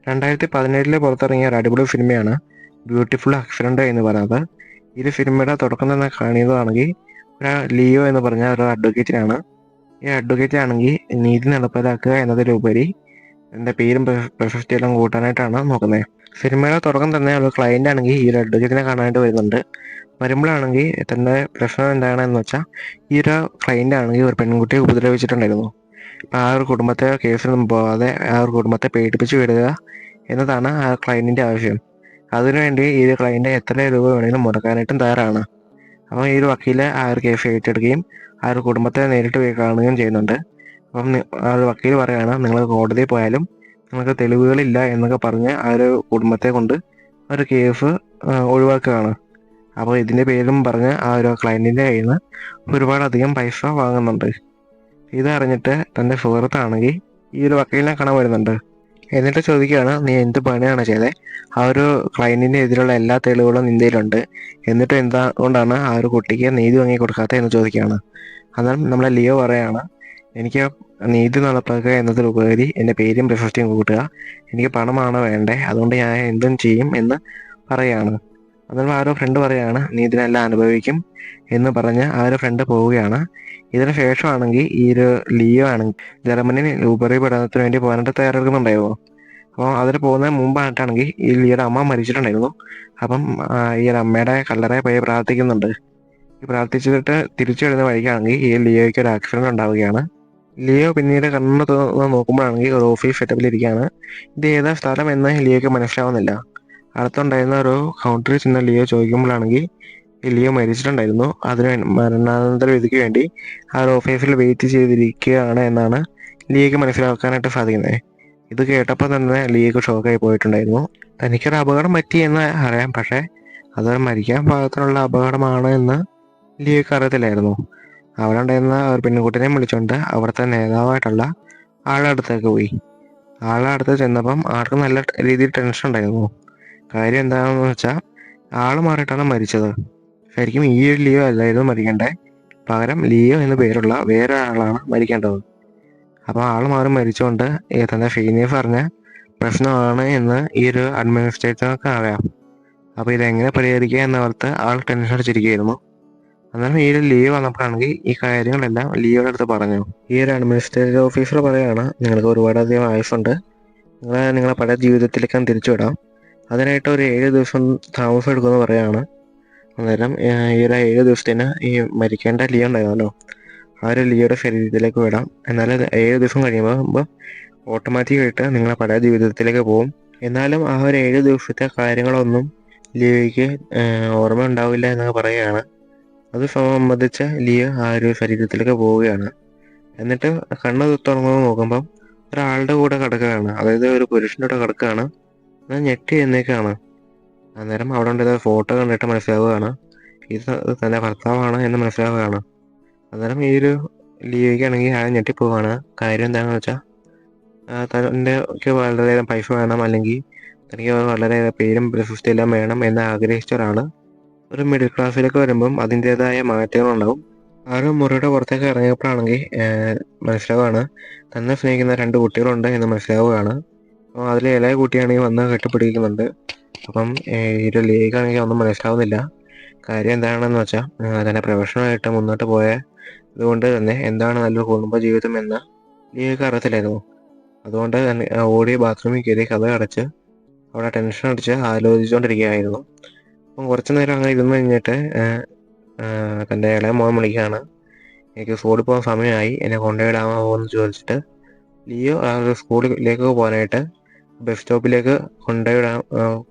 2017 പുറത്തിറങ്ങിയ ഒരു അടിപൊളി സിനിമയാണ് ബ്യൂട്ടിഫുൾ ആക്സിഡന്റ് എന്ന് പറയുന്നത്. ഈ സിനിമയുടെ തുടക്കം തന്നെ കാണിയതാണെങ്കിൽ ഒരു ലിയോ എന്ന് പറഞ്ഞ ഒരു അഡ്വക്കേറ്റിനാണ്. ഈ അഡ്വക്കേറ്റ് ആണെങ്കിൽ നീതി നടപ്പിലാക്കുക എന്നതിലുപരി എൻ്റെ പേരും പ്രശസ്തിയെല്ലാം കൂട്ടാനായിട്ടാണ് നോക്കുന്നത്. സിനിമയുടെ തുടക്കം തന്നെ ഒരു ക്ലയൻ്റ് ആണെങ്കിൽ ഈ ഒരു അഡ്വക്കേറ്റിനെ കാണാനായിട്ട് വരുന്നുണ്ട്. വരുമ്പോഴാണെങ്കിൽ തൻ്റെ പ്രശ്നം എന്താണെന്ന് വെച്ചാൽ, ഈ ഒരു ക്ലയൻ്റ് ആണെങ്കിൽ ഒരു പെൺകുട്ടിയെ ഉപദ്രവിച്ചിട്ടുണ്ടായിരുന്നു. അപ്പം ആ ഒരു കുടുംബത്തെ കേസിലൊന്നും പോകാതെ ആ ഒരു കുടുംബത്തെ പേടിപ്പിച്ച് വിടുക എന്നതാണ് ആ ക്ലയൻറ്റിൻ്റെ ആവശ്യം. അതിനുവേണ്ടി ഈ ഒരു ക്ലയൻറ്റ് എത്ര രൂപ വേണമെങ്കിലും മുടക്കാനായിട്ടും തയ്യാറാണ്. അപ്പം ഈ ഒരു വക്കീല് ആ ഒരു കേസ് ഏറ്റെടുക്കുകയും ആ ഒരു കുടുംബത്തെ നേരിട്ട് പോയി കാണുകയും ചെയ്യുന്നുണ്ട്. അപ്പം ആ ഒരു വക്കീൽ പറയുകയാണ്, നിങ്ങൾ കോടതിയിൽ പോയാലും നിങ്ങൾക്ക് തെളിവുകളില്ല എന്നൊക്കെ പറഞ്ഞ് ആ ഒരു കുടുംബത്തെ കൊണ്ട് ആ ഒരു കേസ് ഒഴിവാക്കുകയാണ്. അപ്പോൾ ഇതിൻ്റെ പേരും പറഞ്ഞ് ആ ഒരു ക്ലയൻറ്റിൻ്റെ കയ്യിൽ നിന്ന് ഒരുപാടധികം പൈസ വാങ്ങുന്നുണ്ട്. ഇതറിഞ്ഞിട്ട് തൻ്റെ സുഹൃത്താണെങ്കിൽ ഈ ഒരു വക്കീലിനെ കാണാൻ വരുന്നുണ്ട്. എന്നിട്ട് ചോദിക്കുകയാണ്, നീ എന്ത് പണിയാണ് ചെയ്തത്? ആ ഒരു ക്ലയൻറ്റിൻ്റെ എതിരുള്ള എല്ലാ തെളിവുകളും നിന്റെയിലുണ്ട്, എന്നിട്ട് എന്തുകൊണ്ടാണ് ആ ഒരു കുട്ടിക്ക് നീതി വാങ്ങി കൊടുക്കാത്തത് എന്ന് ചോദിക്കുകയാണ്. അന്നേരം നമ്മളെ ലിയോ പറയാണ്, എനിക്ക് നീതി നടപ്പാക്കുക എന്നതിലുപരി എൻ്റെ പേരും പ്രശസ്തിയും കൂട്ടുക, എനിക്ക് പണമാണ് വേണ്ടേ, അതുകൊണ്ട് ഞാൻ എന്തും ചെയ്യും എന്ന് പറയുകയാണ്. അന്നേരം ആ ഒരു ഫ്രണ്ട് പറയുകയാണ്, നീ ഇതിനെല്ലാം അനുഭവിക്കും എന്ന് പറഞ്ഞ് ആ ഒരു ഫ്രണ്ട് പോവുകയാണ്. ഇതിന് ശേഷമാണെങ്കിൽ ഈ ഒരു ലിയോ ആണെങ്കിൽ ജർമ്മനിയിൽ ഉപരിപഠനത്തിന് വേണ്ടി പോകാനായിട്ട് തയ്യാറെടുക്കുന്നുണ്ടായിരുന്നു. അപ്പോൾ അതിന് പോകുന്നതിന് മുമ്പായിട്ടാണെങ്കിൽ ഈ ലിയോയുടെ അമ്മ മരിച്ചിട്ടുണ്ടായിരുന്നു. അപ്പം ഈ ഒരു അമ്മയുടെ കല്ലറയിൽ പോയി പ്രാർത്ഥിക്കുന്നുണ്ട്. ഈ പ്രാർത്ഥിച്ചിട്ട് തിരിച്ചു വരുന്ന വഴിക്കാണെങ്കിൽ ഈ ലിയോയ്ക്ക് ഒരു ആക്സിഡന്റ് ഉണ്ടാവുകയാണ്. ലിയോ പിന്നീട് കണ്ണു തുറന്ന് നോക്കുമ്പോഴാണെങ്കിൽ ഒരു ഓഫീസ് സെറ്റപ്പിലിരിക്കുകയാണ്. ഇത് ഏതാ സ്ഥലം എന്ന് ലിയോയ്ക്ക് മനസ്സിലാവുന്നില്ല. അടുത്തുണ്ടായിരുന്ന ഒരു കൗണ്ടറിൽ ചെന്ന ലിയോ ചോദിക്കുമ്പോഴാണെങ്കിൽ ലിയോ മരിച്ചിട്ടുണ്ടായിരുന്നു. അതിന് മരണാനന്തര വിധിക്ക് വേണ്ടി ആ ഒരു ഓഫീസിൽ വെയിറ്റ് ചെയ്തിരിക്കുകയാണ് എന്നാണ് ലിയോയ്ക്ക് മനസ്സിലാക്കാനായിട്ട് സാധിക്കുന്നത്. ഇത് കേട്ടപ്പോൾ തന്നെ ലിയോയ്ക്ക് ഷോക്കായി പോയിട്ടുണ്ടായിരുന്നു. തനിക്കൊരു അപകടം പറ്റി എന്ന് അറിയാം, പക്ഷേ അത് മരിക്കാൻ പാകത്തിനുള്ള അപകടമാണ് എന്ന് ലിയോയ്ക്ക് അറിയത്തില്ലായിരുന്നു. അവിടെ ഉണ്ടായിരുന്ന ഒരു പെൺകുട്ടിനെ വിളിച്ചുകൊണ്ട് അവിടുത്തെ നേതാവായിട്ടുള്ള ആളുടെ അടുത്തേക്ക് പോയി. ആളുടെ അടുത്ത് ചെന്നപ്പം ആൾക്ക് നല്ല രീതിയിൽ ടെൻഷൻ ഉണ്ടായിരുന്നു. കാര്യം എന്താണെന്ന് വെച്ചാൽ, ആൾ മാറിയിട്ടാണ് മരിച്ചത്. ശരിക്കും ഈ ഒരു ലിയോ അല്ലായിരുന്നു മരിക്കേണ്ടേ, പകരം ലിയോ എന്ന് പേരുള്ള വേറെ ആളാണ് മരിക്കേണ്ടത്. അപ്പോൾ ആൾ മാറി മരിച്ചുകൊണ്ട് തൻ്റെ സീനിയേഴ്സ് പറഞ്ഞ പ്രശ്നമാണ് എന്ന് ഈ ഒരു അഡ്മിനിസ്ട്രേറ്റർക്ക് അറിയാം. അപ്പോൾ ഇതെങ്ങനെ പരിഹരിക്കുക എന്നോർത്ത് ആൾ ടെൻഷൻ അടിച്ചിരിക്കുകയായിരുന്നു. അന്നേരം ഈ ഒരു ലിയോ വന്നപ്പോഴാണെങ്കിൽ ഈ കാര്യങ്ങളെല്ലാം ലിയോയുടെ അടുത്ത് പറഞ്ഞു. ഈ ഒരു അഡ്മിനിസ്ട്രേറ്റീവ് ഓഫീസർ പറയുകയാണ്, നിങ്ങൾക്ക് ഒരുപാടധികം ആയുസുണ്ട്, നിങ്ങളെ പഴയ ജീവിതത്തിലേക്കാണ് തിരിച്ചുവിടാം, അതിനായിട്ട് ഒരു 7 ദിവസം താമസം എടുക്കുമെന്ന് പറയുകയാണ്. അന്നേരം ഈ ഒരു 7 ദിവസത്തിന് ഈ മരിക്കേണ്ട ലിയോ ഉണ്ടായിരുന്നല്ലോ, ആ ഒരു ലിയോയുടെ ശരീരത്തിലേക്ക് വിടാം. എന്നാലും 7 ദിവസം കഴിയുമ്പോൾ ഓട്ടോമാറ്റിക്കായിട്ട് നിങ്ങളെ പഴയ ജീവിതത്തിലേക്ക് പോകും. എന്നാലും ആ ഒരു 7 ദിവസത്തെ കാര്യങ്ങളൊന്നും ലിയോയ്ക്ക് ഓർമ്മ ഉണ്ടാവില്ല എന്നൊക്കെ പറയുകയാണ്. അത് സംബന്ധിച്ച് ലിയോ ആ ഒരു ശരീരത്തിലേക്ക് പോവുകയാണ്. എന്നിട്ട് കണ്ണ് തുറന്ന് നോക്കുമ്പം ഒരാളുടെ കൂടെ കിടക്കുകയാണ്, അതായത് ഒരു പുരുഷൻ്റെ കൂടെ കിടക്കുകയാണ്. അത് ഞെട്ടി എന്നേക്കാണ്. അന്നേരം അവിടെ ഉണ്ടായ ഫോട്ടോ കണ്ടിട്ട് മനസ്സിലാവുകയാണ് ഇത് തൻ്റെ ഭർത്താവാണ് എന്ന് മനസ്സിലാവുകയാണ്. അന്നേരം ഈ ഒരു ലിയോയ്ക്കാണെങ്കിൽ ആളെ ഞെട്ടിപ്പോവുകയാണ്. കാര്യം എന്താണെന്ന് വെച്ചാൽ, തൻ്റെ വളരെയേറെ പൈസ വേണം, അല്ലെങ്കിൽ തനിക്ക് വളരെയേറെ പേരും പ്രശസ്തിയെല്ലാം വേണം എന്ന് ആഗ്രഹിച്ച ഒരാൾ ഒരു മിഡിൽ ക്ലാസ്സിലേക്ക് വരുമ്പം അതിൻ്റേതായ മാറ്റങ്ങളുണ്ടാവും. ആ ഒരു മുറിയുടെ പുറത്തേക്ക് ഇറങ്ങിയപ്പോഴാണെങ്കിൽ മനസ്സിലാവുകയാണ് തന്നെ സ്നേഹിക്കുന്ന 2 കുട്ടികളുണ്ട് എന്ന് മനസ്സിലാവുകയാണ്. അപ്പോൾ അതിൽ ഇളയ കുട്ടിയാണെങ്കിൽ വന്ന് കെട്ടിപ്പിടിക്കുന്നുണ്ട്. അപ്പം ഈ ഒരു ലിയോയ്ക്കാണെങ്കിൽ ഒന്നും മനസ്സിലാവുന്നില്ല. കാര്യം എന്താണെന്ന് വെച്ചാൽ, തൻ്റെ പ്രൊഫഷണലായിട്ട് മുന്നോട്ട് പോയ അതുകൊണ്ട് തന്നെ എന്താണ് നല്ലൊരു കുടുംബ ജീവിതം എന്ന് ലിയോയ്ക്ക് അറിയത്തില്ലായിരുന്നു. അതുകൊണ്ട് തന്നെ ഓടി ബാത്റൂമിൽ കയറി കതക് അടച്ച് അവിടെ ടെൻഷൻ അടിച്ച് ആലോചിച്ചുകൊണ്ടിരിക്കുകയായിരുന്നു. അപ്പം കുറച്ച് നേരം അങ്ങനെ ഇരുന്ന് കഴിഞ്ഞിട്ട് തൻ്റെ ഇളയ മോൻ വിളിക്കുകയാണ്, എനിക്ക് സ്കൂളിൽ പോകാൻ സമയമായി, എന്നെ കൊണ്ടുവിടാമോ എന്ന് ചോദിച്ചിട്ട് ലിയോ ആ ഒരു സ്കൂളിലേക്ക് പോകാനായിട്ട് ബസ് സ്റ്റോപ്പിലേക്ക്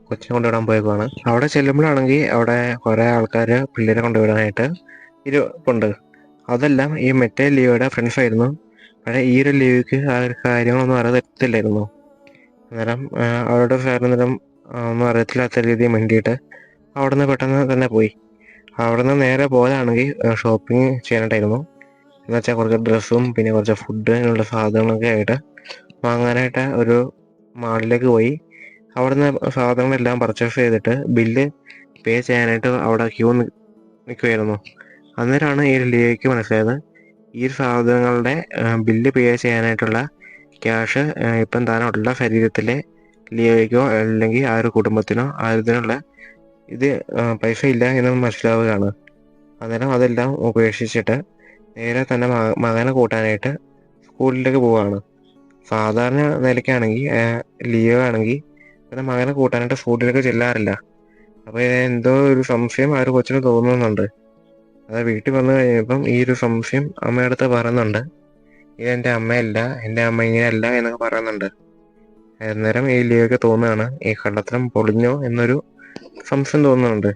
കൊച്ചിനെ കൊണ്ടുവിടാൻ പോയേക്കുവാണ്. അവിടെ ചെല്ലുമ്പോഴാണെങ്കിൽ അവിടെ കുറേ ആൾക്കാർ പിള്ളേരെ കൊണ്ടുവിടാനായിട്ട് ഇരിപ്പുണ്ട്. അതെല്ലാം ഈ മറ്റേ ലിയോയുടെ ഫ്രണ്ട്സ് ആയിരുന്നു. പക്ഷേ ഈ ഒരു ലിയോയ്ക്ക് ആ ഒരു കാര്യങ്ങളൊന്നും അറിയത്തില്ലായിരുന്നു. അന്നേരം അവരുടെ സാറിനേരം ഒന്നും അറിയത്തില്ലാത്ത രീതിയിൽ മിണ്ടിയിട്ട് അവിടെ നിന്ന് പെട്ടെന്ന് തന്നെ പോയി. അവിടെ നിന്ന് നേരെ പോയതാണെങ്കിൽ ഷോപ്പിംഗ് ചെയ്യാനായിട്ടായിരുന്നു. എന്ന് വെച്ചാൽ കുറച്ച് ഡ്രസ്സും പിന്നെ കുറച്ച് ഫുഡിനുള്ള സാധനങ്ങളൊക്കെ ആയിട്ട് വാങ്ങാനായിട്ട് ഒരു മാളിലേക്ക് പോയി. അവിടെ നിന്ന് സാധനങ്ങളെല്ലാം പർച്ചേസ് ചെയ്തിട്ട് ബില്ല് പേ ചെയ്യാനായിട്ട് അവിടെ ക്യൂ നിൽക്കുമായിരുന്നു. അന്നേരമാണ് ഈ ലിയോയ്ക്ക് മനസ്സിലായത്, ഈ സാധനങ്ങളുടെ ബില്ല് പേ ചെയ്യാനായിട്ടുള്ള ക്യാഷ് ഇപ്പം താനുള്ള ശരീരത്തിലെ ലിയോയ്ക്കോ അല്ലെങ്കിൽ ആ ഒരു കുടുംബത്തിനോ ആരുതിനുള്ള ഇത് പൈസ ഇല്ല എന്ന് മനസ്സിലാവുകയാണ്. അന്നേരം അതെല്ലാം ഉപേക്ഷിച്ചിട്ട് നേരെ തന്നെ മകനെ കൂട്ടാനായിട്ട് സ്കൂളിലേക്ക് പോവുകയാണ്. സാധാരണ നിലയ്ക്കാണെങ്കിൽ ലിയോ ആണെങ്കിൽ തന്റെ മകനെ കൂട്ടാനായിട്ട് സ്കൂളിലേക്ക് ചെല്ലാറില്ല. അപ്പോൾ എന്തോ ഒരു സംശയം ആ ഒരു കൊച്ചിന് തോന്നുന്നുണ്ട്. അത് വീട്ടിൽ വന്നു കഴിഞ്ഞപ്പം ഈ ഒരു സംശയം അമ്മയുടെ അടുത്ത് പറയുന്നുണ്ട്. ഇതെൻ്റെ അമ്മയല്ല, എൻ്റെ അമ്മ ഇങ്ങനെയല്ല എന്നൊക്കെ പറയുന്നുണ്ട്. അന്നേരം ഈ ലിയോയ്ക്ക് തോന്നുകയാണ് ഈ കള്ളത്തരം പൊളിഞ്ഞോ എന്നൊരു സംശയം തോന്നുന്നുണ്ട്.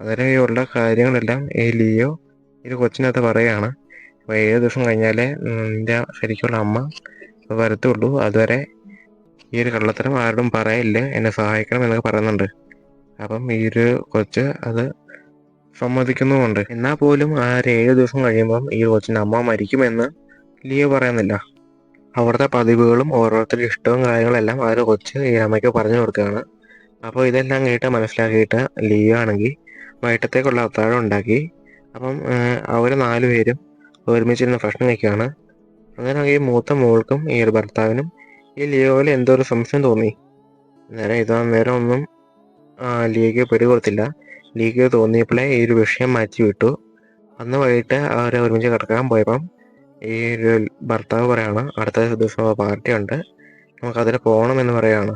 അന്നേരം ഈ ഉള്ള കാര്യങ്ങളെല്ലാം ഈ ലിയോ ഈ കൊച്ചിനകത്ത് പറയുകയാണ്. അപ്പോൾ 7 ദിവസം കഴിഞ്ഞാലേ നിൻ്റെ ശരിക്കുള്ള അമ്മ വരത്തുള്ളൂ. അതുവരെ ഈ ഒരു കള്ളത്തരം ആരോടും പറയില്ലേ, എന്നെ സഹായിക്കണം എന്നൊക്കെ പറയുന്നുണ്ട്. അപ്പം ഈ ഒരു കൊച്ച് അത് സമ്മതിക്കുന്നുമുണ്ട്. എന്നാൽ പോലും ആ ഒരു 7 ദിവസം കഴിയുമ്പം ഈ കൊച്ചിൻ്റെ അമ്മ മരിക്കുമെന്ന് ലിയോ പറയുന്നില്ല. അവിടുത്തെ പതിവുകളും ഓരോരുത്തരുടെ ഇഷ്ടവും കാര്യങ്ങളെല്ലാം ആ ഒരു കൊച്ച് ഈ അമ്മയ്ക്ക് പറഞ്ഞു കൊടുക്കുകയാണ്. അപ്പോൾ ഇതെല്ലാം കേട്ട് മനസ്സിലാക്കിയിട്ട് ലിയോ ആണെങ്കിൽ വൈകിട്ടത്തേക്കുള്ള അത്താഴം ഉണ്ടാക്കി. അപ്പം അവർ 4 പേരും ഒരുമിച്ചിരുന്ന് ഭക്ഷണം കഴിക്കുകയാണ്. അങ്ങനെ ഈ മൂത്ത മോൾക്കും ഈ ഒരു ഭർത്താവിനും ഈ ലിയോയിൽ എന്തോ ഒരു സംശയം തോന്നി. നേരം ഒന്നും ലിയോയ്ക്ക് പിടികൊടുത്തില്ല. ലിയോയ്ക്ക് തോന്നിയപ്പോഴേ ഈ ഒരു വിഷയം മാറ്റി വിട്ടു. അന്ന് വൈകിട്ട് അവരെ ഒരുമിച്ച് കിടക്കാൻ പോയപ്പം ഈ ഒരു ഭർത്താവ് പറയാണ്, അടുത്ത ദിവസം പാർട്ടി ഉണ്ട്, നമുക്കതിന് പോകണമെന്ന് പറയാണ്.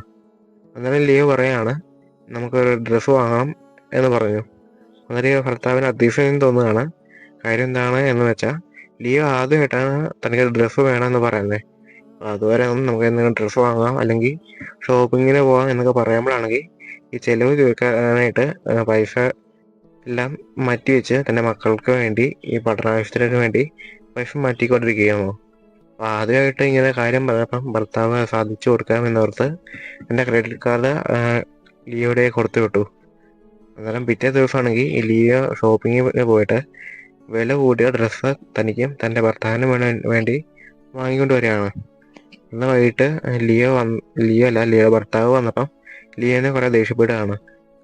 അന്നേരം ലിയോ പറയാണ്, നമുക്കൊരു ഡ്രസ്സ് വാങ്ങണം എന്ന് പറഞ്ഞു. അന്നേരം ഭർത്താവിന് അതിശയം തോന്നുകയാണ്. കാര്യം എന്താണ് എന്ന് വെച്ചാൽ ലിയോ ആദ്യമായിട്ടാണ് തനിക്ക് ഡ്രസ്സ് വേണമെന്ന് പറയുന്നത്. അതുവരെ ഒന്നും നമുക്ക് എന്തെങ്കിലും ഡ്രസ്സ് വാങ്ങാം അല്ലെങ്കിൽ ഷോപ്പിങ്ങിന് പോകാം എന്നൊക്കെ പറയുമ്പോഴാണെങ്കിൽ ഈ ചിലവ് തീർക്കാനായിട്ട് പൈസ എല്ലാം മാറ്റിവെച്ച് തൻ്റെ മക്കൾക്ക് വേണ്ടി ഈ പഠനാവശ്യത്തിനൊക്കെ വേണ്ടി പൈസ മാറ്റിക്കൊണ്ടിരിക്കുകയാണോ. അപ്പോൾ ആദ്യമായിട്ട് ഇങ്ങനെ കാര്യം പറഞ്ഞപ്പം ഭർത്താവ് സാധിച്ചു കൊടുക്കാമെന്നോർത്ത് എൻ്റെ ക്രെഡിറ്റ് കാർഡ് ലിയോയുടെ കൊടുത്തു വിട്ടു. അന്നേരം പിറ്റേ ദിവസമാണെങ്കിൽ ഈ ലിയോ ഷോപ്പിങ്ങിന് പോയിട്ട് വില കൂടിയ ഡ്രസ്സ് തനിക്കും തൻ്റെ ഭർത്താവിനും വേണ്ടി വാങ്ങിക്കൊണ്ട് വരികയാണ്. ഇന്ന് വൈകിട്ട് ലിയോ ഭർത്താവ് വന്നപ്പം ലിയോനെ കുറെ ദേഷ്യപ്പെടുകയാണ്.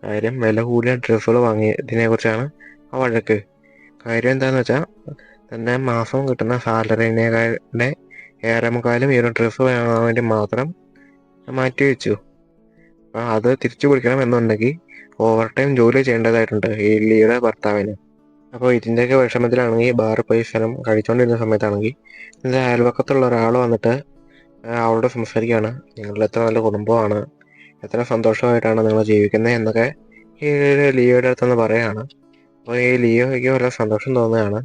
കാര്യം വില കൂടിയ ഡ്രസ്സുകൾ വാങ്ങിയതിനെ കുറിച്ചാണ് ആ വഴക്ക്. കാര്യം എന്താന്ന് വെച്ചാൽ തന്നെ മാസം കിട്ടുന്ന സാലറിനേക്കാളുടെ ഏറെ മുക്കാലും ഈ ഒരു ഡ്രസ്സ് വാങ്ങാൻ വേണ്ടി മാത്രം മാറ്റി വെച്ചു. അപ്പം അത് തിരിച്ചു പിടിക്കണം എന്നുണ്ടെങ്കിൽ ഓവർ ടൈം ജോലി ചെയ്യേണ്ടതായിട്ടുണ്ട് ഈ ലിയോയുടെ ഭർത്താവിന്. അപ്പോൾ ഇതിൻ്റെയൊക്കെ വിഷമത്തിലാണെങ്കിൽ ബാറിൽ പോയി സ്ഥലം കഴിച്ചുകൊണ്ടിരുന്ന സമയത്താണെങ്കിൽ എൻ്റെ അയൽവക്കത്തുള്ള ഒരാൾ വന്നിട്ട് അവളോട് സംസാരിക്കുകയാണ്. നിങ്ങളുടെ എത്ര നല്ല കുടുംബമാണ്, എത്ര സന്തോഷമായിട്ടാണ് നിങ്ങൾ ജീവിക്കുന്നത് എന്നൊക്കെ ഈ ലിയോയുടെ അടുത്തുനിന്ന് പറയുകയാണ്. അപ്പോൾ ഈ ലിയോയ്ക്ക് വളരെ സന്തോഷം തോന്നുകയാണ്.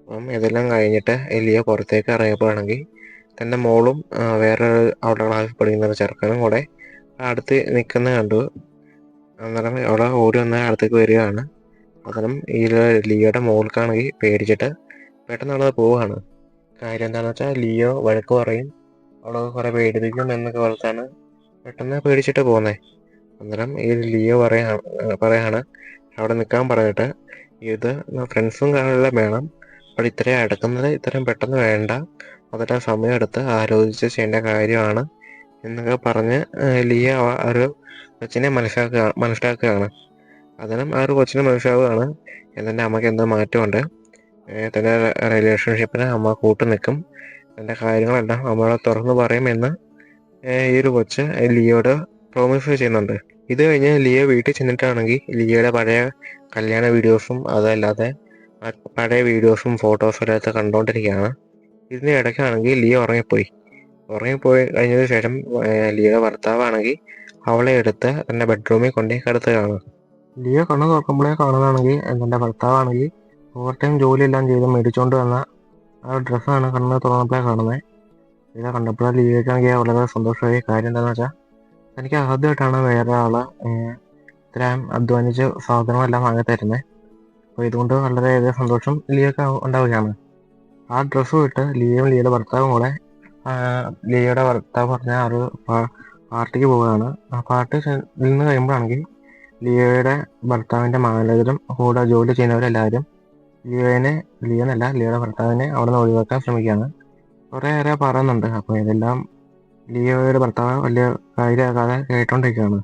അപ്പം ഇതെല്ലാം കഴിഞ്ഞിട്ട് ഈ ലിയോ പുറത്തേക്ക് ഇറങ്ങിയപ്പോഴാണെങ്കിൽ തൻ്റെ മോളും വേറെ അവളുടെ ക്ലാസ്സിൽ പഠിക്കുന്ന ഒരു ചെറുക്കനും കൂടെ അടുത്ത് നിൽക്കുന്നത് കണ്ടു. അന്നേരം അവിടെ ഓടി വന്ന് അടുത്തേക്ക് വരികയാണ്. അന്നേരം ഈ ലിയോയുടെ മോൾക്കാണെങ്കിൽ പേടിച്ചിട്ട് പെട്ടെന്ന് അവിടെ പോവുകയാണ്. കാര്യം എന്താണെന്ന് വെച്ചാൽ ലിയോ വഴക്ക് പറയും, അവളെ കുറെ പേടിപ്പിക്കും എന്നൊക്കെ ഓർത്താണ് പെട്ടെന്ന് പേടിച്ചിട്ട് പോകുന്നത്. അന്നേരം ഈ ലിയോ പറയാണ് അവിടെ നിൽക്കാൻ പറഞ്ഞിട്ട്, ഇത് ഫ്രണ്ട്സും കാര്യമെല്ലാം വേണം, അപ്പോൾ ഇത്രയും അടുക്കുന്നത് ഇത്രയും പെട്ടെന്ന് വേണ്ട, അതൊക്കെ സമയമെടുത്ത് ആലോചിച്ച് ചെയ്യേണ്ട കാര്യമാണ് എന്നൊക്കെ പറഞ്ഞ് ലിയോ ആ ഒരു കൊച്ചിനെ മനസ്സിലാക്കുകയാണ്. അതിനും ആ ഒരു കൊച്ചിനെ മനസ്സിലാവുകയാണ് എൻ്റെ അമ്മയ്ക്ക് എന്തോ മാറ്റമുണ്ട്, തൻ്റെ റിലേഷൻഷിപ്പിന് അമ്മ കൂട്ടു നിൽക്കും, തൻ്റെ കാര്യങ്ങളെല്ലാം അമ്മയോട് തുറന്നു പറയുമെന്ന് ഈ ഒരു കൊച്ച് ലിയോയോട് പ്രോമിസ് ചെയ്യുന്നുണ്ട്. ഇത് കഴിഞ്ഞ് ലിയോ വീട്ടിൽ ചെന്നിട്ടാണെങ്കിൽ ലിയോയുടെ പഴയ കല്യാണ വീഡിയോസും അതല്ലാതെ പഴയ വീഡിയോസും ഫോട്ടോസും എല്ലാം കണ്ടുകൊണ്ടിരിക്കുകയാണ്. ഇതിൻ്റെ ഇടയ്ക്കാണെങ്കിൽ ലിയോ ഉറങ്ങിപ്പോയി കഴിഞ്ഞതിന് ശേഷം ലിയോയുടെ ഭർത്താവാണെങ്കിൽ അവളെ എടുത്ത് തൻ്റെ ബെഡ്റൂമിൽ കൊണ്ടുപോയി കിടത്തുകയാണ്. ലിയോ കണ്ണു തുറക്കുമ്പോഴേ കാണുന്നതാണെങ്കിൽ തൻ്റെ ഭർത്താവാണെങ്കിൽ ഓവർ ടൈം ജോലിയെല്ലാം ചെയ്ത് മേടിച്ചുകൊണ്ട് വന്ന ആ ഡ്രസ്സാണ് കണ്ണ് തുറന്നപ്പോഴേ കാണുന്നത്. ഇത് കണ്ടപ്പോഴേ ലിയോയ്ക്കാണെങ്കിൽ വളരെ സന്തോഷമായി. കാര്യം എന്താണെന്ന് വെച്ചാൽ എനിക്ക് ആദ്യമായിട്ടാണ് വേറെ ആള് ഇത്രയും അധ്വാനിച്ച് സാധനങ്ങളെല്ലാം വാങ്ങി തരുന്നത്. അപ്പോൾ ഇതുകൊണ്ട് വളരെയധികം സന്തോഷം ലിയോയ്ക്ക് ഉണ്ടാവുകയാണ്. ആ ഡ്രസ്സ് വിട്ട് ലിയോയുടെ ഭർത്താവും കൂടെ ലിയോയുടെ ഭർത്താവ് പറഞ്ഞ ആ ഒരു പാർട്ടിക്ക് പോവുകയാണ്. ആ പാർട്ടി നിന്ന് കഴിയുമ്പോഴാണെങ്കിൽ ലിയോയുടെ ഭർത്താവിൻ്റെ മാനേജരും കൂടെ ജോലി ചെയ്യുന്നവരെല്ലാവരും ലിയോയുടെ ഭർത്താവിനെ അവിടെ നിന്ന് ഒഴിവാക്കാൻ ശ്രമിക്കുകയാണ്. കുറേയേറെ പറയുന്നുണ്ട്. അപ്പോൾ ഇതെല്ലാം ലിയോയുടെ ഭർത്താവ് വലിയ കാര്യമാകാതെ കേട്ടോണ്ടിരിക്കുകയാണ്.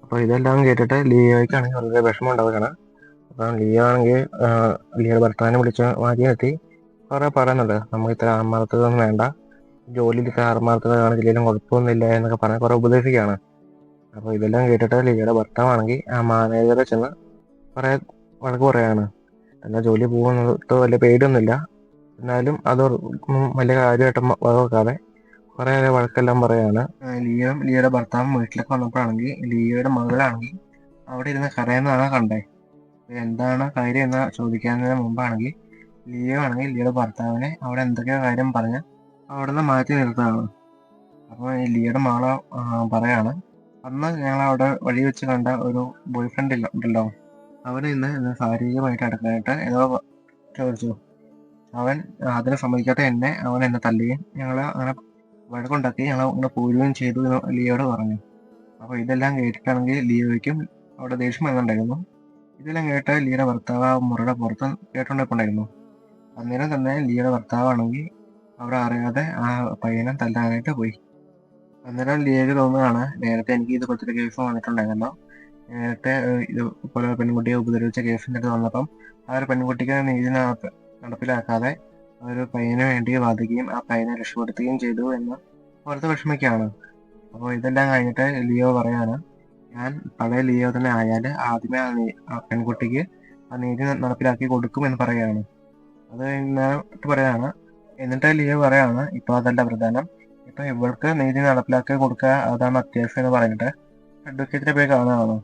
അപ്പോൾ ഇതെല്ലാം കേട്ടിട്ട് ലിയോയ്ക്കാണെങ്കിൽ വളരെ വിഷമം ഉണ്ടാവുകയാണ്. അപ്പം ലിയോ ആണെങ്കിൽ ലിയോയുടെ ഭർത്താവിനെ വിളിച്ച് മാറ്റി നിർത്തി കുറേ പറയുന്നുണ്ട്, നമുക്ക് ഇത്ര ആത്മാർത്ഥതൊന്നും വേണ്ട, ജോലിയിൽ ഇത്ര ആത്മാർത്ഥത കാണിച്ചില്ലെങ്കിലും കുഴപ്പമൊന്നുമില്ല എന്നൊക്കെ പറഞ്ഞ് കുറേ ഉപദേശിക്കുകയാണ്. അപ്പോൾ ഇതെല്ലാം കേട്ടിട്ട് ലിയയുടെ ഭർത്താവാണെങ്കിൽ ആ മാനേജറെ ചെന്ന് കുറേ വഴക്ക് പറയാണ്. എന്നാൽ ജോലി പോകുന്നത് വലിയ പേടിയൊന്നുമില്ല, എന്നാലും അത് വലിയ കാര്യമായിട്ട് വകവെക്കാതെ കുറേ വഴക്കെല്ലാം പറയാണ്. ലിയയുടെ ഭർത്താവും വീട്ടിലേക്ക് വന്നപ്പോഴാണെങ്കിൽ ലിയയുടെ മകളാണെങ്കിൽ അവിടെ ഇരുന്ന് കരയുന്നതാണ് കണ്ടേ. എന്താണ് കാര്യം എന്ന് ചോദിക്കുന്നതിന് മുമ്പാണെങ്കിൽ ലിയോ ആണെങ്കിൽ ലിയയുടെ ഭർത്താവിനെ അവിടെ എന്തൊക്കെയോ കാര്യം പറഞ്ഞ് അവിടെ നിന്ന് മാറ്റി നിർത്തുകയാണ്. അപ്പോൾ ഈ ലിയയുടെ മകള് പറയാണ്, അന്ന് ഞങ്ങൾ അവിടെ വഴി വെച്ച് കണ്ട ഒരു ബോയ് ഫ്രണ്ട് ഉണ്ടല്ലോ, അവന് ഇന്ന് ശാരീരികമായിട്ട് അടുക്കാനായിട്ട് എന്നോ ചോദിച്ചു. അവൻ അതിനെ സമ്മതിക്കാത്ത അവൻ എന്നെ തല്ലുകയും ഞങ്ങളെ അങ്ങനെ വഴക്കുണ്ടാക്കി ഞങ്ങൾ അങ്ങനെ പോരുകയും ചെയ്തു എന്ന് ലിയോട് പറഞ്ഞു. അപ്പോൾ ഇതെല്ലാം കേട്ടിട്ടാണെങ്കിൽ ലിയോയ്ക്കും അവിടെ ദേഷ്യം വന്നിട്ടുണ്ടായിരുന്നു. ഇതെല്ലാം കേട്ട് ലിയയുടെ ഭർത്താവ് ആ മുറിയുടെ പുറത്ത് കേട്ടോണ്ടിരിപ്പുണ്ടായിരുന്നു. അന്നേരം തന്നെ ലിയയുടെ ഭർത്താവാണെങ്കിൽ അവിടെ അറിയാതെ ആ പയ്യനെ തല്ലാനായിട്ട് പോയി. അന്നേരം ലിയയ്ക്ക് തോന്നുകയാണ്, നേരത്തെ എനിക്ക് ഇത് പോലത്തെ കേസ് വന്നിട്ടുണ്ടായിരുന്നല്ലോ, നേരത്തെ ഇതുപോലെ പെൺകുട്ടിയെ ഉപദ്രവിച്ച കേസിൻ്റെ വന്നപ്പം ആ ഒരു പെൺകുട്ടിക്ക് നീതി നടപ്പിലാക്കാതെ ഒരു പയ്യന് വേണ്ടി വാദിക്കുകയും ആ പയ്യനെ രക്ഷപ്പെടുത്തുകയും ചെയ്തു എന്ന് ഓർത്ത് വിഷമിക്കുകയാണ്. അപ്പോൾ ഇതെല്ലാം കഴിഞ്ഞിട്ട് ലിയോ പറയാണ്, ഞാൻ പഴയ ലിയോ തന്നെ ആയാൽ ആദ്യമേ ആ പെൺകുട്ടിക്ക് ആ നീതി നടപ്പിലാക്കി കൊടുക്കും എന്ന് പറയുകയാണ്. അത് എന്നിട്ട് പറയാണ്, എന്നിട്ട് ലിയോ പറയാണ്, ഇപ്പൊ അതല്ല പ്രധാനം, ഇപ്പൊ ഇവൾക്ക് നീതി നടപ്പിലാക്കി കൊടുക്കുക അതാണ് അത്യാവശ്യം എന്ന് പറഞ്ഞിട്ട് അഡ്വക്കേറ്റിനെ പോയി കാണുകയാണ്.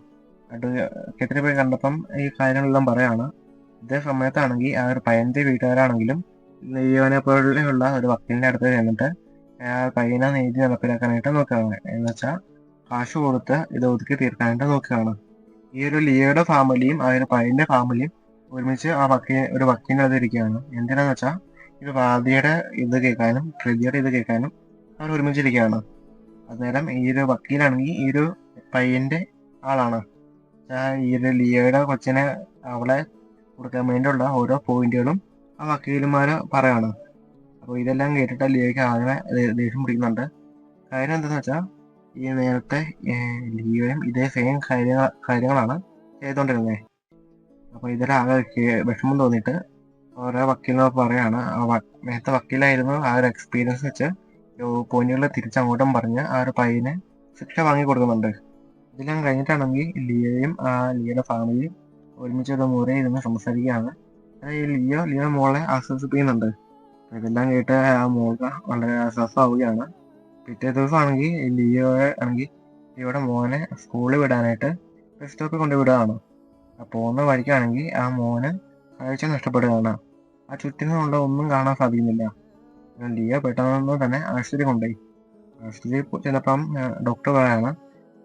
അഡ്വക്കേറ്റിനെ പോയി കണ്ടപ്പം ഈ കാര്യങ്ങളെല്ലാം പറയാണ്. ഇതേ സമയത്താണെങ്കിൽ ആ ഒരു പയ്യന്റെ വീട്ടുകാരാണെങ്കിലും ലിയോനെ പോലെയുള്ള ഒരു വക്കീലിന്റെ അടുത്ത് ചെന്നിട്ട് പയ്യനെ നീതി നടപ്പിലാക്കാനായിട്ട് നോക്കുകയാണ്. എന്ന് വെച്ചാൽ കാശ് കൊടുത്ത് ഇത് ഒതുക്കി തീർക്കാനായിട്ട് നോക്കുകയാണ്. ഈ ഒരു ലിയോയുടെ ഫാമിലിയും ആ ഒരു പയ്യന്റെ ഫാമിലിയും ഒരുമിച്ച് ആ ഒരു വക്കീലിന്റെ അടുത്ത് ഇരിക്കുകയാണ്. എന്തിനാന്ന് വെച്ചാൽ ഇത് വാദിയുടെ ഇത് കേൾക്കാനും പ്രതിയുടെ ഇത് കേൾക്കാനും അവർ ഒരുമിച്ചിരിക്കുകയാണ്. അന്നേരം ഈ ഒരു വക്കീലാണെങ്കിൽ ഈ ഒരു പയ്യന്റെ ആളാണ്. ഈ ഒരു ലിയോയുടെ കൊച്ചിനെ അവളെ കൊടുക്കാൻ വേണ്ടിയുള്ള ഓരോ പോയിന്റുകളും ആ വക്കീലുമാര് പറയാണ്. അപ്പോൾ ഇതെല്ലാം കേട്ടിട്ട് ലിയോയ്ക്ക് ആദ്യമേ ദേഷ്യം പിടിക്കുന്നുണ്ട്. കാര്യം എന്താണെന്ന് വെച്ചാൽ ഈ നേരത്തെ ലിയോയും ഇതേ സെയിം കാര്യങ്ങളാണ് ചെയ്തുകൊണ്ടിരുന്നത്. അപ്പോൾ ഇതിലാകെ വിഷമം തോന്നിയിട്ട് ഓരോ വക്കീലിനോട് പറയാണ്, നേരത്തെ വക്കീലായിരുന്നു ആ ഒരു എക്സ്പീരിയൻസ് വെച്ച് പോയിന്റുകൾ തിരിച്ചങ്ങോട്ടും പറഞ്ഞ് ആ ഒരു പയ്യനെ ശിക്ഷ വാങ്ങി കൊടുക്കുന്നുണ്ട്. ഇതെല്ലാം കഴിഞ്ഞിട്ടാണെങ്കിൽ ലിയോയും ആ ലിയോയുടെ ഫാമിലിയും ഒരുമിച്ച് ഒരു മുറിയിൽ ഇരുന്ന് സംസാരിക്കുകയാണ്. ഈ ലിയോ മോളെ ആശ്വസിപ്പിക്കുന്നുണ്ട്. ഇതെല്ലാം കേട്ട് ആ മോൾക്ക് വളരെ ആശ്വാസമാവുകയാണ്. പിറ്റേ ദിവസമാണെങ്കിൽ ലിയോയുടെ മോനെ സ്കൂളിൽ വിടാനായിട്ട് ബസ് സ്റ്റോപ്പിൽ കൊണ്ടുവിടുകയാണ്. പോകുന്ന വഴിക്കാണെങ്കിൽ ആ മോന് കാഴ്ച നഷ്ടപ്പെടുകയാണ്. ആ ചുറ്റിനുമുള്ള ഒന്നും കാണാൻ സാധിക്കുന്നില്ല. ലിയോ പെട്ടെന്ന് തന്നെ ആശുപത്രി കൊണ്ടുപോയി. ആശുപത്രി ചെന്നപ്പം ഡോക്ടർ പറയാണ്,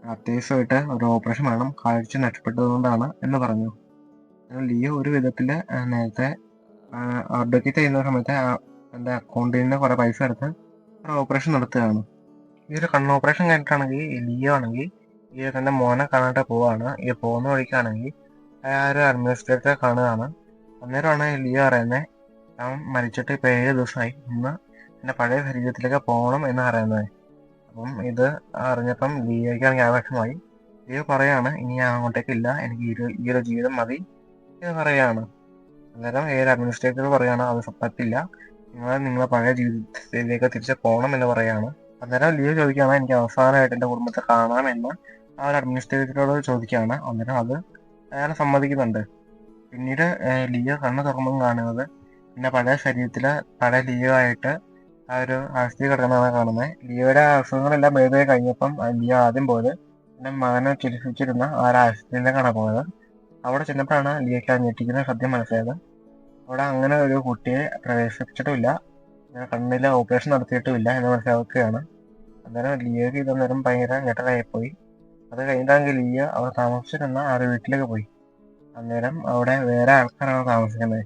അത്യാവശ്യമായിട്ട് ഒരു ഓപ്പറേഷൻ വേണം, കാഴ്ച നഷ്ടപ്പെട്ടതുകൊണ്ടാണ് എന്ന് പറഞ്ഞു. ലിയോ ഒരു വിധത്തില് നേരത്തെ അഡ്വക്കേറ്റ് ചെയ്യുന്ന സമയത്ത് എൻ്റെ അക്കൗണ്ടിൽ നിന്ന് കുറെ പൈസ എടുത്ത് ഒരു ഓപ്പറേഷൻ നടത്തുകയാണ്. ഈ ഒരു കണ്ണ് ഓപ്പറേഷൻ കഴിഞ്ഞിട്ടാണെങ്കിൽ ലിയോ ആണെങ്കിൽ ഈ തന്റെ മോനെ കാണാനായിട്ട് പോവാണ്. ഈ പോകുന്ന വഴിക്കാണെങ്കിൽ ആ ഒരു അഡ്മിനിസ്ട്രേറ്ററെ കാണുകയാണ്. അന്നേരമാണ് ലിയോ അറിയുന്നത്, അവൻ മരിച്ചിട്ട് ഇപ്പൊ 7 ദിവസമായി, ഇന്ന് എന്റെ പഴയ ശരീരത്തിലേക്ക് പോകണം എന്ന് അറിയുന്നത്. അപ്പം ഇത് അറിഞ്ഞപ്പം ലിയോയ്ക്കാണെങ്കിൽ ആവശ്യമായി. ലിയോ പറയാണ്, ഇനി ഞാൻ അങ്ങോട്ടേക്കില്ല, എനിക്ക് ഈ ഒരു ജീവിതം മതി എന്ന് പറയാണ്. അന്നേരം ഏത് അഡ്മിനിസ്ട്രേറ്റർ പറയാണ്, അത് പറ്റില്ല, നിങ്ങളെ പഴയ ജീവിതത്തിലേക്ക് തിരിച്ച് പോകണം എന്ന് പറയാണ്. അന്നേരം ലിയോ ചോദിക്കുകയാണ്, എനിക്ക് അവസാനമായിട്ട് എൻ്റെ കുടുംബത്തെ കാണാമെന്ന് ആ ഒരു അഡ്മിനിസ്ട്രേറ്ററോട് ചോദിക്കുകയാണ്. അന്നേരം അത് അയാൾ സമ്മതിക്കുന്നുണ്ട്. പിന്നീട് ലിയോ കണ്ണ് തുറന്നും കാണുന്നത് പിന്നെ പഴയ ശരീരത്തില് പഴയ ലിയോ ആയിട്ട് ആ ഒരു ആശുപത്രി കിടക്കുന്നതാണ് കാണുന്നത്. ലിയോയുടെ അസുഖങ്ങളെല്ലാം ഭേദമായി കഴിഞ്ഞപ്പം ലിയോ ആദ്യം പോയത് എൻ്റെ മകനെ ചികിത്സിച്ചിരുന്ന ആ ഒരു ആശുപത്രിയിലേക്കാണ് പോയത്. അവിടെ ചെന്നപ്പോഴാണ് ലിയോയ്ക്ക് ആ ഞെട്ടിക്കുന്ന സത്യം മനസ്സിലായത്. അവിടെ അങ്ങനെ ഒരു കുട്ടിയെ പ്രവേശിപ്പിച്ചിട്ടുമില്ല, കണ്ണിലെ ഓപ്പറേഷൻ നടത്തിയിട്ടുമില്ല എന്ന് മനസ്സിലാക്കുകയാണ്. അന്നേരം ലിയോയ്ക്ക് ഇതന്നേരം ഭയങ്കര ഞെട്ടലായിപ്പോയി. അത് കഴിഞ്ഞിട്ടാണെങ്കിൽ ലിയോ അവിടെ താമസിച്ചിരുന്ന ആ ഒരു വീട്ടിലേക്ക് പോയി. അന്നേരം അവിടെ വേറെ ആൾക്കാരാണ് താമസിക്കുന്നത്.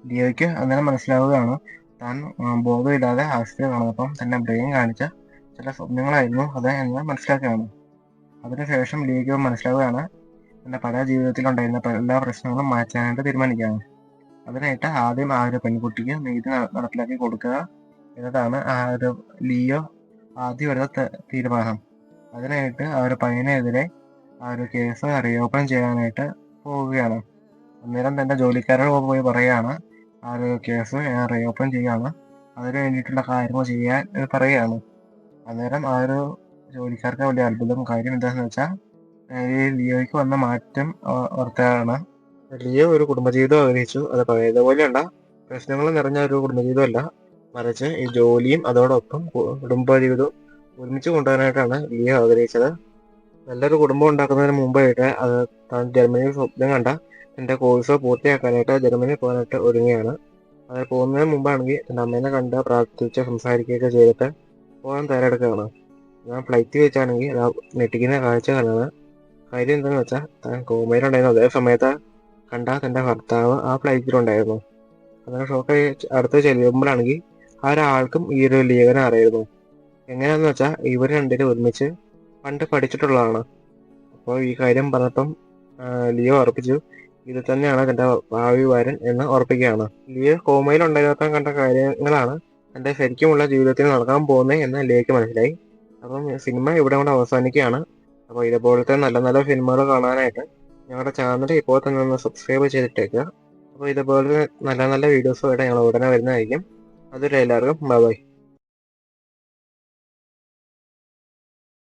ലിയോയ്ക്ക് അന്നേരം മനസ്സിലാവുകയാണ്, താൻ ബോധമില്ലാതെ ആശുപത്രി കാണുന്നപ്പം തന്നെ ബ്രെയിൻ കാണിച്ച ചില സ്വപ്നങ്ങളായിരുന്നു അത് എന്ന് മനസ്സിലാക്കുകയാണ്. അതിനുശേഷം ലിയോയ്ക്ക് മനസ്സിലാവുകയാണ്, തന്റെ പഴയ ജീവിതത്തിലുണ്ടായിരുന്ന എല്ലാ പ്രശ്നങ്ങളും മാറ്റാനായിട്ട് തീരുമാനിക്കുകയാണ്. അതിനായിട്ട് ആദ്യം ആ ഒരു പെൺകുട്ടിക്ക് നീതി നടപ്പിലാക്കി കൊടുക്കുക എന്നതാണ് ആ ഒരു ലിയോ ആദ്യം എടുത്ത തീരുമാനം. അതിനായിട്ട് ആ ഒരു പയ്യനെതിരെ ആ ഒരു കേസ് റീഓപ്പൺ ചെയ്യാനായിട്ട് പോവുകയാണ്. അന്നേരം തന്റെ ജോലിക്കാരോട് പോയി പറയുകയാണ്, ആ ഒരു കേസ് ഞാൻ റീഓപ്പൺ ചെയ്യുകയാണ്, അതിന് വേണ്ടിയിട്ടുള്ള കാര്യങ്ങൾ ചെയ്യാൻ പറയുകയാണ്. അന്നേരം ആ ഒരു ജോലിക്കാർക്ക് വലിയ അത്ഭുതം. കാര്യം എന്താണെന്ന് വെച്ചാൽ ഈ ലിയോയ്ക്ക് വന്ന മാറ്റം ഓർത്താണ്. ലിയോ ഒരു കുടുംബജീവിതം ആഗ്രഹിച്ചു. അത് പഴയതുപോലെയല്ല, പ്രശ്നങ്ങൾ നിറഞ്ഞ ഒരു കുടുംബജീവിതമല്ല, മറിച്ച് ഈ ജോലിയും അതോടൊപ്പം കുടുംബജീവിതവും ഒരുമിച്ച് കൊണ്ടുപോകാനായിട്ടാണ് ലിയോ ആഗ്രഹിച്ചത്. നല്ലൊരു കുടുംബം ഉണ്ടാക്കുന്നതിന് മുമ്പായിട്ട് അത് താൻ ജർമ്മനിയിൽ സ്വപ്നം കണ്ട തന്റെ കോഴ്സ് പൂർത്തിയാക്കാനായിട്ട് ജർമ്മനിയിൽ പോകാനായിട്ട് ഒരുങ്ങിയാണ്. അത് പോകുന്നതിന് മുമ്പാണെങ്കിൽ തന്റെ അമ്മേനെ കണ്ട് പ്രാർത്ഥിച്ച് സംസാരിക്കുകയൊക്കെ ചെയ്തിട്ട് പോകാൻ തയ്യാറെടുക്കുകയാണ്. ഞാൻ ഫ്ലൈറ്റ് വെച്ചാണെങ്കിൽ ഞെട്ടിക്കുന്ന കാഴ്ച കാണുന്നത്. കാര്യം എന്താണെന്ന് വെച്ചാൽ താൻ കോമയിലുണ്ടായിരുന്നു അതേ സമയത്ത് കണ്ട തന്റെ ഭർത്താവ് ആ ഫ്ലൈറ്റിലുണ്ടായിരുന്നു. അങ്ങനെ ഷോക്കായി അടുത്ത് ചെല്ലുമ്പോഴാണെങ്കിൽ ആ ഒരാൾക്കും ഈ ഒരു ലിയോനെ അറിയായിരുന്നു. എങ്ങനെയാന്ന് വെച്ചാൽ ഇവർ രണ്ടുപേരും ഒരുമിച്ച് പണ്ട് പഠിച്ചിട്ടുള്ളതാണ്. അപ്പോൾ ഈ കാര്യം പറഞ്ഞപ്പം ലിയോ ഉറപ്പിച്ചു ഇത് തന്നെയാണ് തന്റെ ഭാവി വരൻ എന്ന് ഉറപ്പിക്കുകയാണ്. ലിയോ കോമയിൽ ഉണ്ടായിരുന്നപ്പോൾ കണ്ട കാര്യങ്ങളാണ് തന്റെ ശരിക്കുമുള്ള ജീവിതത്തിൽ നടക്കാൻ പോകുന്നത് എന്ന് ലിയോയ്ക്ക് മനസ്സിലായി. അപ്പം സിനിമ ഇവിടെ കൊണ്ട് അവസാനിക്കുകയാണ്. അപ്പോൾ ഇതുപോലത്തെ നല്ല നല്ല സിനിമകൾ കാണാനായിട്ട് ഞങ്ങളുടെ ചാനൽ ഇപ്പോൾ തന്നെ ഒന്ന് സബ്സ്ക്രൈബ് ചെയ്തിട്ടേക്കുക. അപ്പോൾ ഇതുപോലെ നല്ല നല്ല വീഡിയോസുമായിട്ട് ഞങ്ങൾ ഉടനെ വരുന്നതായിരിക്കും. അതുവരെ എല്ലാവർക്കും ബൈ ബൈ.